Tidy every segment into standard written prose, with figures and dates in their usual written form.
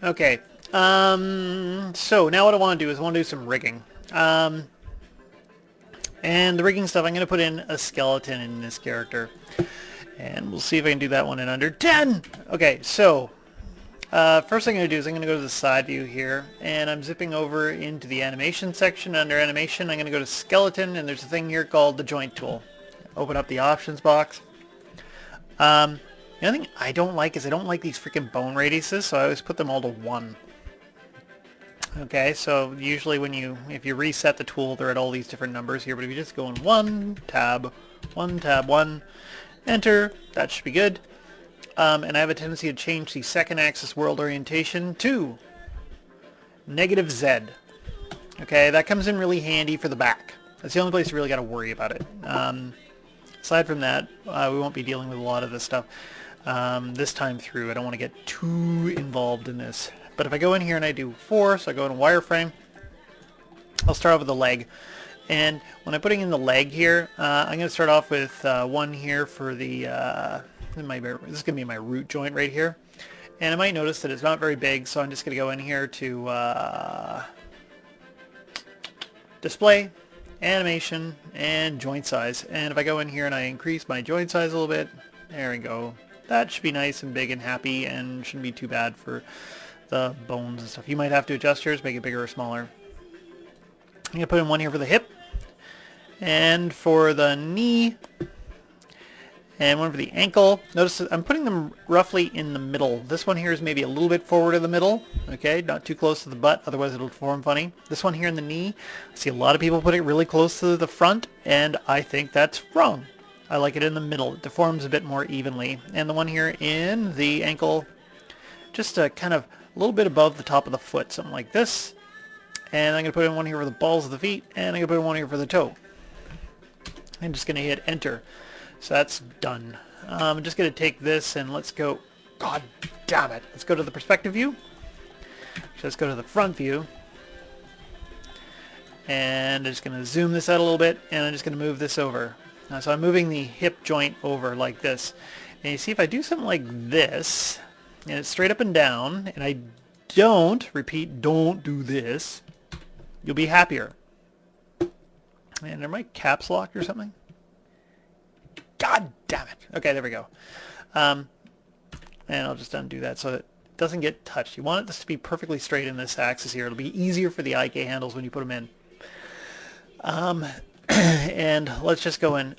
Okay. So now what I want to do is I want to do some rigging. And the rigging stuff, I'm going to put in a skeleton in this character. And we'll see if I can do that one in under 10! Okay, so first thing I'm going to do is I'm going to go to the side view here, and I'm zipping over into the animation section. Under animation, I'm going to go to skeleton, and there's a thing here called the joint tool. Open up the options box. The other thing I don't like is I don't like these freaking bone radiuses, so I always put them all to 1. Okay, so usually if you reset the tool, they're at all these different numbers here, but if you just go in 1, tab 1, enter, that should be good. And I have a tendency to change the second axis world orientation to -Z. Okay, that comes in really handy for the back. That's the only place you really got to worry about it. Aside from that, we won't be dealing with a lot of this stuff this time through. I don't want to get too involved in this. But if I go in here and I do 4, so I go in wireframe, I'll start off with the leg. And when I'm putting in the leg here, I'm going to start off with 1 here for the, this is going to be my root joint right here. And I might notice that it's not very big, so I'm just going to go in here to display, animation, and joint size. And if I go in here and I increase my joint size a little bit, there we go. That should be nice and big and happy and shouldn't be too bad for the bones and stuff. You might have to adjust yours, make it bigger or smaller. I'm going to put in 1 here for the hip, and for the knee, and 1 for the ankle. Notice that I'm putting them roughly in the middle. This one here is maybe a little bit forward of the middle, okay, not too close to the butt, otherwise it'll form funny. This one here in the knee, I see a lot of people put it really close to the front, and I think that's wrong. I like it in the middle. It deforms a bit more evenly. And the one here in the ankle, just kind of a little bit above the top of the foot, something like this. And I'm going to put in 1 here for the balls of the feet, and I'm going to put in 1 here for the toe. I'm just going to hit enter. So that's done. I'm just going to take this and let's go, god damn it, let's go to the perspective view. So let's go to the front view. And I'm just going to zoom this out a little bit, and I'm just going to move this over. So I'm moving the hip joint over like this. And you see if I do something like this, and it's straight up and down, and I don't do this, you'll be happier. And are my caps locked or something? God damn it. Okay, there we go. And I'll just undo that so it doesn't get touched. You want this to be perfectly straight in this axis here. It'll be easier for the IK handles when you put them in. And let's just go and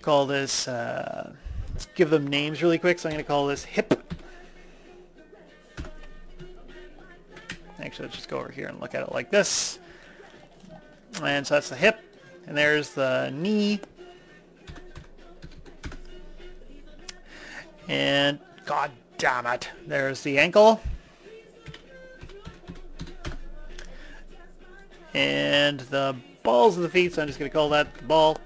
call this, let's give them names really quick. So I'm going to call this hip. Actually, let's just go over here and look at it like this. And so that's the hip. And there's the knee. And god damn it, there's the ankle. And the balls of the feet, so I'm just going to call that the ball.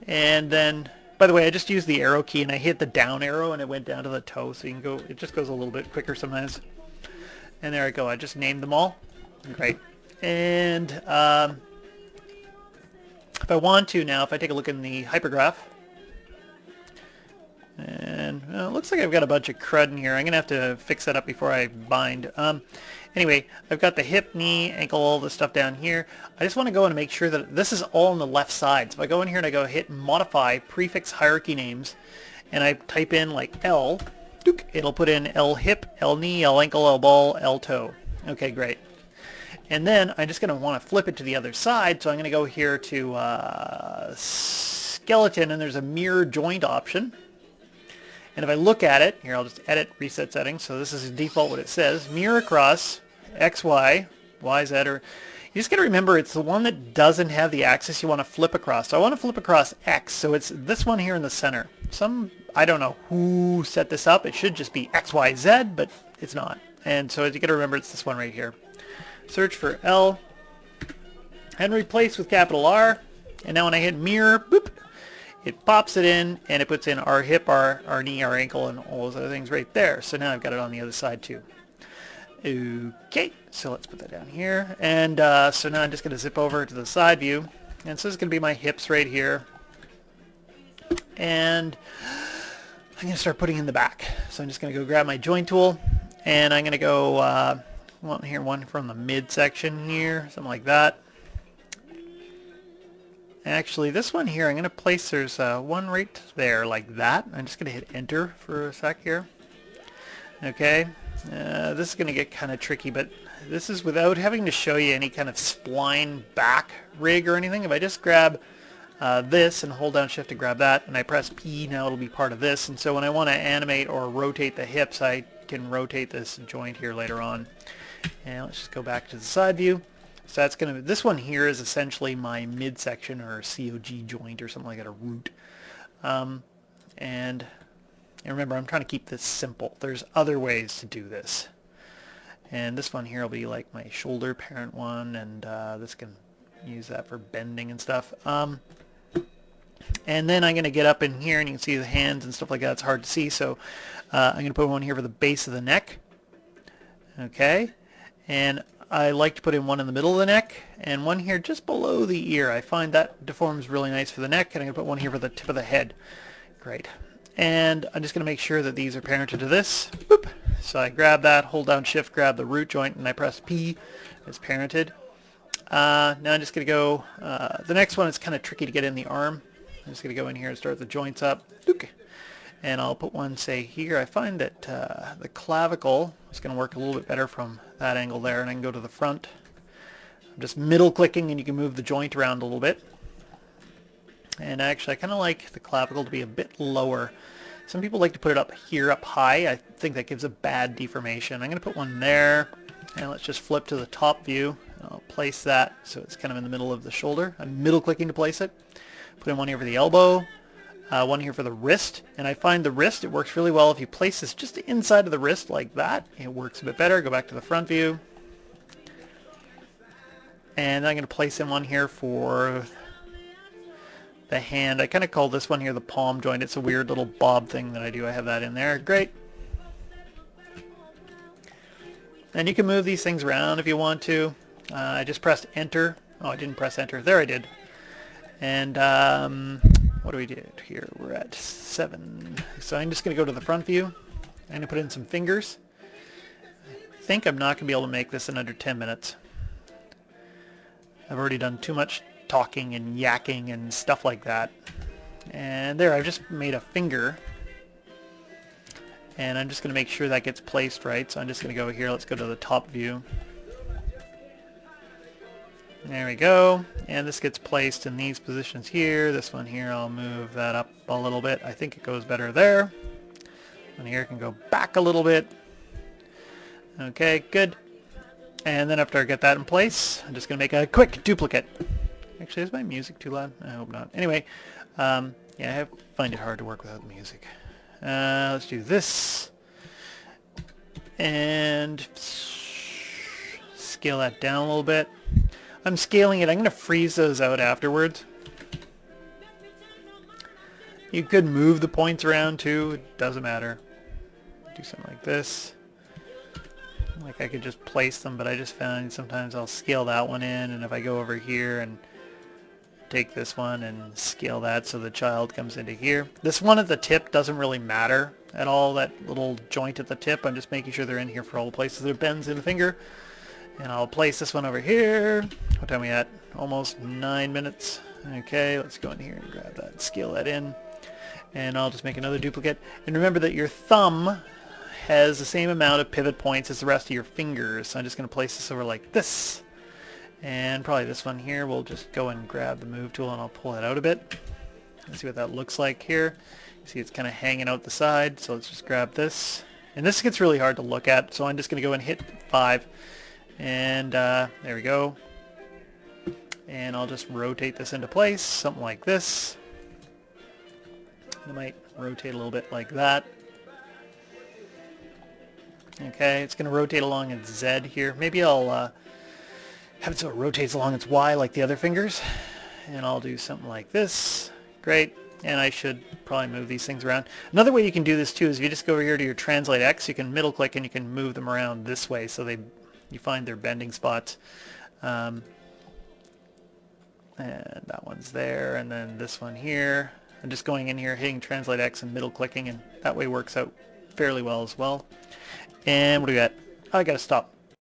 And then, by the way, I just used the arrow key and I hit the down arrow and it went down to the toe, so you can go, it just goes a little bit quicker sometimes. And there I go, I just named them all. Great. And if I want to now, if I take a look in the hypergraph, and well, it looks like I've got a bunch of crud in here. I'm going to have to fix that up before I bind. Anyway, I've got the hip, knee, ankle, all this stuff down here. I just want to go and make sure that this is all on the left side. So if I go in here and I go hit modify prefix hierarchy names, and I type in like L, it'll put in L hip, L knee, L ankle, L ball, L toe. Okay, great. And then I'm just going to want to flip it to the other side, so I'm going to go here to skeleton, and there's a mirror joint option. And if I look at it, here I'll just edit reset settings, so this is default what it says, mirror across X, Y, Y, Z, or you just got to remember it's the one that doesn't have the axis you want to flip across. So I want to flip across X, so it's this one here in the center. I don't know who set this up, it should just be X, Y, Z, but it's not. And so you got to remember it's this one right here. Search for L, and replace with capital R, and now when I hit mirror, boop, it pops it in, and it puts in our hip, our knee, our ankle, and all those other things right there. So now I've got it on the other side too. Okay, so let's put that down here. And so now I'm just going to zip over to the side view. And so this is going to be my hips right here. And I'm going to start putting in the back. So I'm just going to go grab my joint tool. And I'm going to go one from the midsection here, something like that. Actually, this one here, I'm going to place, there's one right there, like that. I'm just going to hit enter for a sec here. Okay, this is going to get kind of tricky, but this is without having to show you any kind of spline back rig or anything. If I just grab this and hold down shift to grab that, and I press P, now it'll be part of this. And so when I want to animate or rotate the hips, I can rotate this joint here later on. And let's just go back to the side view. So that's going to, this one here is essentially my midsection or COG joint or something like that, a root. And remember, I'm trying to keep this simple. There's other ways to do this. And this one here will be like my shoulder parent one, and this can use that for bending and stuff. And then I'm going to get up in here, and you can see the hands and stuff like that. It's hard to see, so I'm going to put one here for the base of the neck. Okay, and I like to put in one in the middle of the neck, and one here just below the ear. I find that deforms really nice for the neck, and I'm going to put one here for the tip of the head. Great. And I'm just going to make sure that these are parented to this. Boop. So I grab that, hold down shift, grab the root joint, and I press P. It's parented. Now I'm just going to go, the next one is kind of tricky to get in the arm. I'm just going to go in here and start the joints up. And I'll put one, say, here. I find that the clavicle is going to work a little bit better from that angle there, and I can go to the front. I'm just middle clicking, and you can move the joint around a little bit. And actually, I kind of like the clavicle to be a bit lower. Some people like to put it up here, up high. I think that gives a bad deformation. I'm going to put one there, and let's just flip to the top view. I'll place that so it's kind of in the middle of the shoulder. I'm middle clicking to place it. Put in one here for the elbow, one here for the wrist, and I find the wrist, it works really well if you place this just inside of the wrist like that. It works a bit better. Go back to the front view. And I'm going to place in one here for the hand. I kind of call this one here the palm joint. It's a weird little bob thing that I do. I have that in there. Great. And you can move these things around if you want to. I just pressed enter. Oh, I didn't press enter. There I did. And what do we do here? We're at 7. So I'm just going to go to the front view. I'm going to put in some fingers. I think I'm not going to be able to make this in under 10 minutes. I've already done too much talking and yakking and stuff like that. And there, I've just made a finger. And I'm just going to make sure that gets placed right. So I'm just going to go here. Let's go to the top view. There we go. And this gets placed in these positions here. This one here, I'll move that up a little bit. I think it goes better there. And here it can go back a little bit. Okay, good. And then after I get that in place, I'm just going to make a quick duplicate. Actually, is my music too loud? I hope not. Anyway, yeah, I find it hard to work without music. Let's do this. And scale that down a little bit. I'm scaling it. I'm going to freeze those out afterwards. You could move the points around too. It doesn't matter. Do something like this. Like I could just place them, but I just found sometimes I'll scale that one in, and if I go over here and take this one and scale that so the child comes into here. This one at the tip doesn't really matter at all, that little joint at the tip. I'm just making sure they're in here for all the places there bends in the finger. And I'll place this one over here. What time are we at? Almost 9 minutes. Okay, let's go in here and grab that, scale that in. And I'll just make another duplicate. And remember that your thumb has the same amount of pivot points as the rest of your fingers. So I'm just going to place this over like this. And probably this one here, we'll just go and grab the move tool and I'll pull it out a bit. Let's see what that looks like here. You see it's kind of hanging out the side, so let's just grab this. And this gets really hard to look at, so I'm just going to go and hit 5. And there we go. And I'll just rotate this into place, something like this. I might rotate a little bit like that. Okay, it's going to rotate along its Z here. Maybe I'll have it so it rotates along its Y like the other fingers. And I'll do something like this. Great. And I should probably move these things around. Another way you can do this too is if you just go over here to your Translate X, you can middle click and you can move them around this way so you find their bending spots. And that one's there, and then this one here. I'm just going in here, hitting Translate X and middle clicking, and that way works out fairly well as well. And what do we got? Oh, I gotta stop.